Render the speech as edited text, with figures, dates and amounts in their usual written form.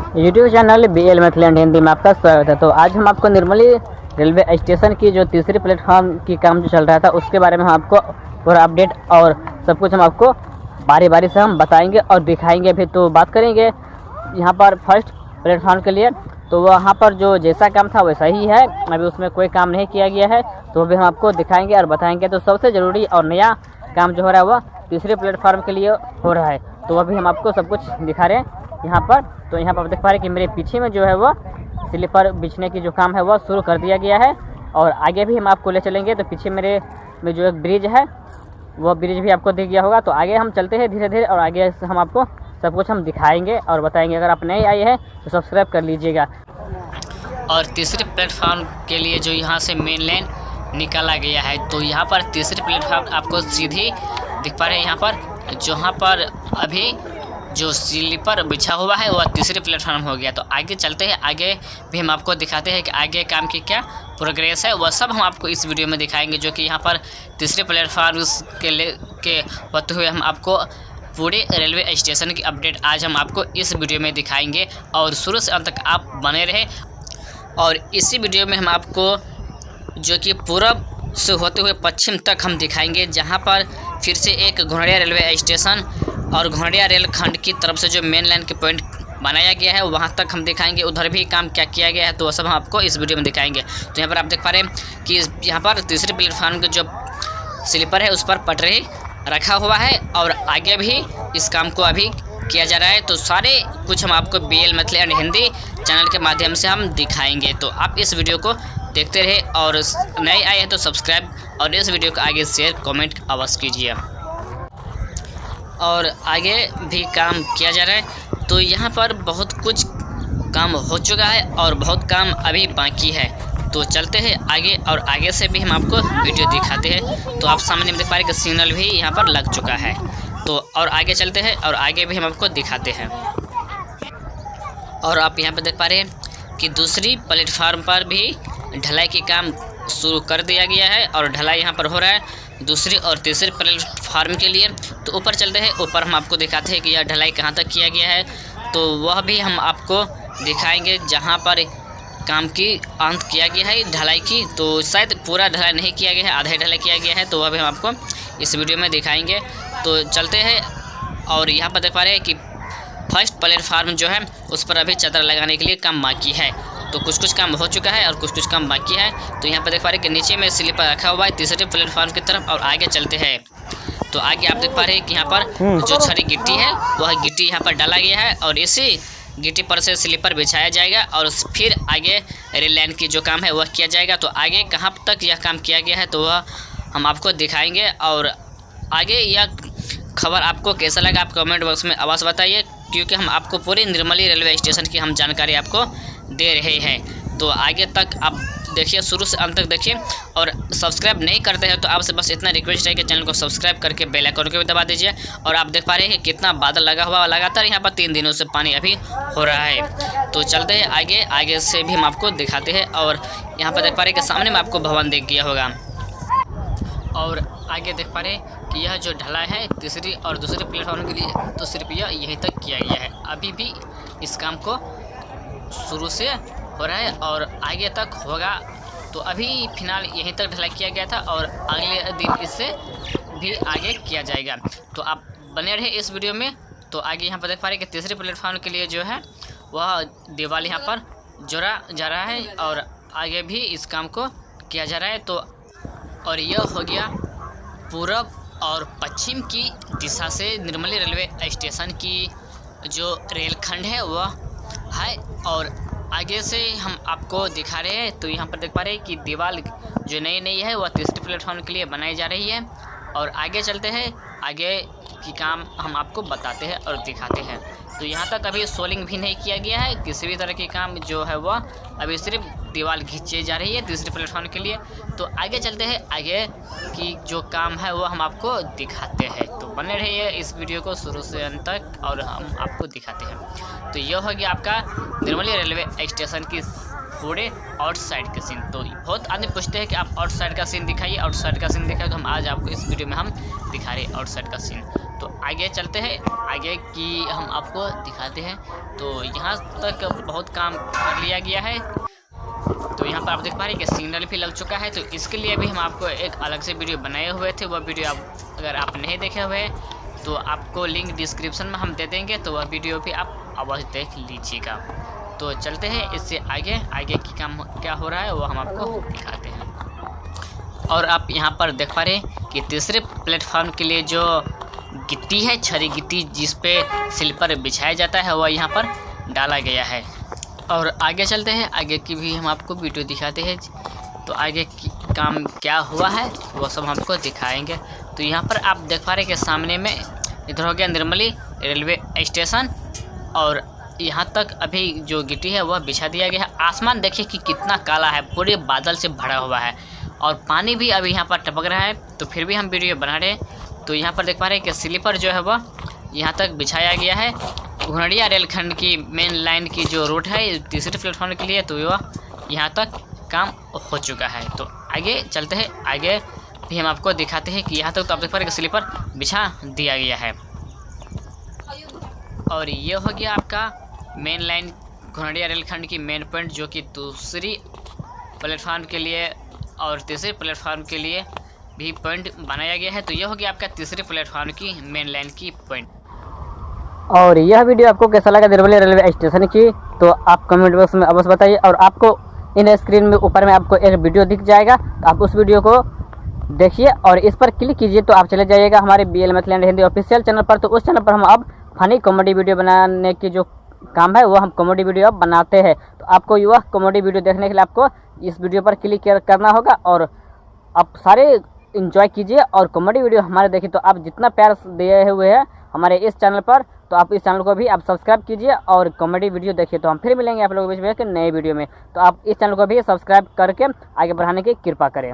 YouTube channel BL मैथलैंड Hindi में आपका स्वागत है। तो आज हम आपको निर्मली रेलवे स्टेशन की जो तीसरी प्लेटफॉर्म की काम जो चल रहा था उसके बारे में हम आपको पूरा अपडेट और सब कुछ हम आपको बारी बारी से हम बताएंगे और दिखाएंगे भी। तो बात करेंगे यहाँ पर फर्स्ट प्लेटफॉर्म के लिए, तो वहाँ पर जो जैसा काम था वैसा ही है, अभी उसमें कोई काम नहीं किया गया है, तो भी हम आपको दिखाएंगे और बताएंगे। तो सबसे ज़रूरी और नया काम जो हो रहा है वह तीसरे प्लेटफॉर्म के लिए हो रहा है, तो अभी हम आपको सब कुछ दिखा रहे हैं यहाँ पर। तो यहाँ पर देख पा रहे हैं कि मेरे पीछे में जो है वह स्लीपर बिछने की जो काम है वह शुरू कर दिया गया है, और आगे भी हम आपको ले चलेंगे। तो पीछे मेरे में जो एक ब्रिज है वह ब्रिज भी आपको दिख गया होगा। तो आगे हम चलते हैं धीरे धीरे, और आगे से हम आपको सब कुछ हम दिखाएंगे और बताएंगे। अगर आप नए आए हैं तो सब्सक्राइब कर लीजिएगा। और तीसरे प्लेटफॉर्म के लिए जो यहाँ से मेन लाइन निकाला गया है, तो यहाँ पर तीसरे प्लेटफॉर्म आपको सीधी दिख पा रहे हैं। यहाँ पर जहाँ पर अभी जो स्लीपर बिछा हुआ है वह तीसरे प्लेटफॉर्म हो गया। तो आगे चलते हैं, आगे भी हम आपको दिखाते हैं कि आगे काम की क्या प्रोग्रेस है, वह सब हम आपको इस वीडियो में दिखाएंगे। जो कि यहाँ पर तीसरे प्लेटफॉर्म के होते हुए हम आपको पूरे रेलवे स्टेशन की अपडेट आज हम आपको इस वीडियो में दिखाएंगे, और शुरू से अंत तक आप बने रहे। और इसी वीडियो में हम आपको जो कि पूरब से होते हुए पश्चिम तक हम दिखाएंगे, जहां पर फिर से एक घोड़िया रेलवे स्टेशन और घोड़िया रेल खंड की तरफ से जो मेन लाइन के पॉइंट बनाया गया है वहां तक हम दिखाएंगे। उधर भी काम क्या किया गया है तो वह सब हम आपको इस वीडियो में दिखाएंगे। तो यहाँ पर आप देख पा रहे हैं कि यहाँ पर तीसरे प्लेटफॉर्म के जो स्लीपर है उस पर पटरी रखा हुआ है, और आगे भी इस काम को अभी किया जा रहा है। तो सारे कुछ हम आपको BL मैथलैंड हिंदी चैनल के माध्यम से हम दिखाएंगे। तो आप इस वीडियो को देखते रहे, और नए आए हैं तो सब्सक्राइब और इस वीडियो को आगे शेयर कमेंट अवश्य कीजिए। और आगे भी काम किया जा रहा है, तो यहाँ पर बहुत कुछ काम हो चुका है और बहुत काम अभी बाकी है। तो चलते हैं आगे, और आगे से भी हम आपको वीडियो दिखाते हैं। तो आप सामने में देख पा रहे हैं कि सिग्नल भी यहाँ पर लग चुका है। तो और आगे चलते हैं और आगे भी हम आपको दिखाते हैं। और आप यहाँ पर देख पा रहे हैं कि दूसरी प्लेटफार्म पर भी ढलाई की काम शुरू कर दिया गया है, और ढलाई यहाँ पर हो रहा है दूसरी और तीसरे प्लेटफार्म के लिए। तो ऊपर चलते हैं, ऊपर हम आपको दिखाते हैं कि यह ढलाई कहाँ तक किया गया है। तो वह भी हम आपको दिखाएंगे जहाँ पर काम की अंत किया गया है ढलाई की। तो शायद पूरा ढलाई नहीं किया गया है, आधा ढलाई किया गया है, तो वह भी हम आपको इस वीडियो में दिखाएंगे। तो चलते हैं, और यहाँ पर देख पा रहे हैं कि फर्स्ट प्लेटफार्म जो है उस पर अभी चादर लगाने के लिए काम बाकी है। तो कुछ कुछ काम हो चुका है और कुछ कुछ काम बाकी है। तो यहाँ पर देख पा रहे हैं कि नीचे में स्लीपर रखा हुआ है तीसरे प्लेटफार्म की तरफ, और आगे चलते हैं। तो आगे आप देख पा रहे हैं कि यहाँ पर जो छड़ी गिट्टी है वह गिट्टी यहाँ पर डाला गया है, और इसी गिट्टी पर से स्लीपर बिछाया जाएगा, और फिर आगे रेल लाइन की जो काम है वह किया जाएगा। तो आगे कहाँ तक यह काम किया गया है तो वह हम आपको दिखाएंगे। और आगे यह खबर आपको कैसा लगा आप कमेंट बॉक्स में अवश्य बताइए, क्योंकि हम आपको पूरी निर्मली रेलवे स्टेशन की हम जानकारी आपको दे रहे हैं। तो आगे तक आप देखिए, शुरू से अंत तक देखिए, और सब्सक्राइब नहीं करते हैं तो आपसे बस इतना रिक्वेस्ट है कि चैनल को सब्सक्राइब करके बेल आइकन को भी दबा दीजिए। और आप देख पा रहे हैं कि कितना बादल लगा हुआ लगातार यहाँ पर 3 दिनों से पानी अभी हो रहा है। तो चलते हैं आगे, आगे से भी हम आपको दिखाते हैं। और यहाँ पर देख पा रहे हैं कि सामने में आपको भवन दिख गया होगा, और आगे देख पा रहे हैं कि यह जो ढलाई है तीसरी और दूसरे प्लेटफॉर्म के लिए, तो सिर्फ यह यहीं तक किया गया है। अभी भी इस काम को शुरू से हो रहा है और आगे तक होगा। तो अभी फिलहाल यहीं तक ढलाई किया गया था, और अगले दिन इससे भी आगे किया जाएगा। तो आप बने रहे इस वीडियो में। तो आगे यहाँ पर देख पा रहे हैं कि तीसरे प्लेटफॉर्म के लिए जो है वह दीवार यहाँ पर जोड़ा जा रहा है, और आगे भी इस काम को किया जा रहा है। तो और यह हो गया पूरब और पश्चिम की दिशा से निर्मली रेलवे स्टेशन की जो रेलखंड है वह है, और आगे से हम आपको दिखा रहे हैं। तो यहाँ पर देख पा रहे हैं कि दीवार जो नई है वह तीसरे प्लेटफॉर्म के लिए बनाई जा रही है। और आगे चलते हैं, आगे की काम हम आपको बताते हैं और दिखाते हैं। तो यहाँ तक अभी सोलिंग भी नहीं किया गया है, किसी भी तरह की काम जो है वह अभी सिर्फ दीवार खींची जा रही है तीसरे प्लेटफॉर्म के लिए। तो आगे चलते हैं, आगे की जो काम है वो हम आपको दिखाते हैं। तो बने रहिए इस वीडियो को शुरू से अंत तक, और हम आपको दिखाते हैं। तो यह हो गया आपका निर्मली रेलवे स्टेशन की पूरे आउटसाइड का सीन। तो बहुत आदमी पूछते हैं कि आप आउटसाइड का सीन दिखाइए, आउटसाइड का सीन दिखाइए। तो हम आज आपको इस वीडियो में हम दिखा रहे हैं आउटसाइड का सीन। तो आगे चलते हैं, आगे की हम आपको दिखाते हैं। तो यहाँ तक बहुत काम कर लिया गया है। तो यहाँ पर आप देख पा रहे हैं कि सिग्नल भी लग चुका है। तो इसके लिए भी हम आपको एक अलग से वीडियो बनाए हुए थे, वह वीडियो अगर आप नहीं देखे हुए हैं तो आपको लिंक डिस्क्रिप्शन में हम दे देंगे, तो वह वीडियो भी आप अवश्य देख लीजिएगा। तो चलते हैं इससे आगे की काम क्या हो रहा है वो हम आपको दिखाते हैं। और आप यहाँ पर देख पा रहे हैं कि तीसरे प्लेटफॉर्म के लिए जो गिट्टी है, छड़ी गिट्टी जिस पे स्लीपर बिछाया जाता है, वह यहाँ पर डाला गया है। और आगे चलते हैं, आगे की भी हम आपको वीडियो दिखाते हैं। तो आगे की काम क्या हुआ है वो सब हमको दिखाएंगे। तो यहाँ पर आप देख पा रहे हैं कि सामने में इधर हो गया निर्मली रेलवे स्टेशन, और यहाँ तक अभी जो गिट्टी है वह बिछा दिया गया है। आसमान देखिए कि कितना काला है, पूरे बादल से भरा हुआ है, और पानी भी अभी यहाँ पर टपक रहा है। तो फिर भी हम वीडियो बना रहे हैं। तो यहाँ पर देख पा रहे हैं कि स्लीपर जो है वह यहाँ तक बिछाया गया है। घोड़िया रेलखंड की मेन लाइन की जो रूट है तीसरे प्लेटफॉर्म के लिए, तो वह यहाँ तक काम हो चुका है। तो आगे चलते हैं, आगे भी हम आपको दिखाते हैं कि यहाँ तक तो आप देख पा रहे हैं कि स्लीपर बिछा दिया गया है। और ये हो गया आपका मेन लाइन घोड़िया रेलखंड की मेन पॉइंट, जो कि दूसरी प्लेटफॉर्म के लिए और तीसरे प्लेटफॉर्म के लिए भी पॉइंट बनाया गया है। तो ये हो गया आपका तीसरे प्लेटफॉर्म की मेन लाइन की पॉइंट। और यह वीडियो आपको कैसा लगा निर्मली रेलवे स्टेशन की, तो आप कमेंट बॉक्स में अवश्य बताइए। और आपको इन स्क्रीन में ऊपर में आपको एक वीडियो दिख जाएगा, तो आप उस वीडियो को देखिए और इस पर क्लिक कीजिए, तो आप चले जाइएगा हमारे BL मैथलैंड हिंदी ऑफिशियल चैनल पर। तो उस चैनल पर हम अब फनी कॉमेडी वीडियो बनाने की जो काम है वो हम कॉमेडी वीडियो अब बनाते हैं। तो आपको यह कॉमेडी वीडियो देखने के लिए आपको इस वीडियो पर क्लिक करना होगा, और आप सारे इंजॉय कीजिए और कॉमेडी वीडियो हमारे देखिए। तो आप जितना प्यार दिए हुए हैं हमारे इस चैनल पर, तो आप इस चैनल को भी आप सब्सक्राइब कीजिए और कॉमेडी वीडियो देखिए। तो हम फिर मिलेंगे आप लोगों के बीच में एक नए वीडियो में। तो आप इस चैनल को भी सब्सक्राइब करके आगे बढ़ाने की कृपा करें।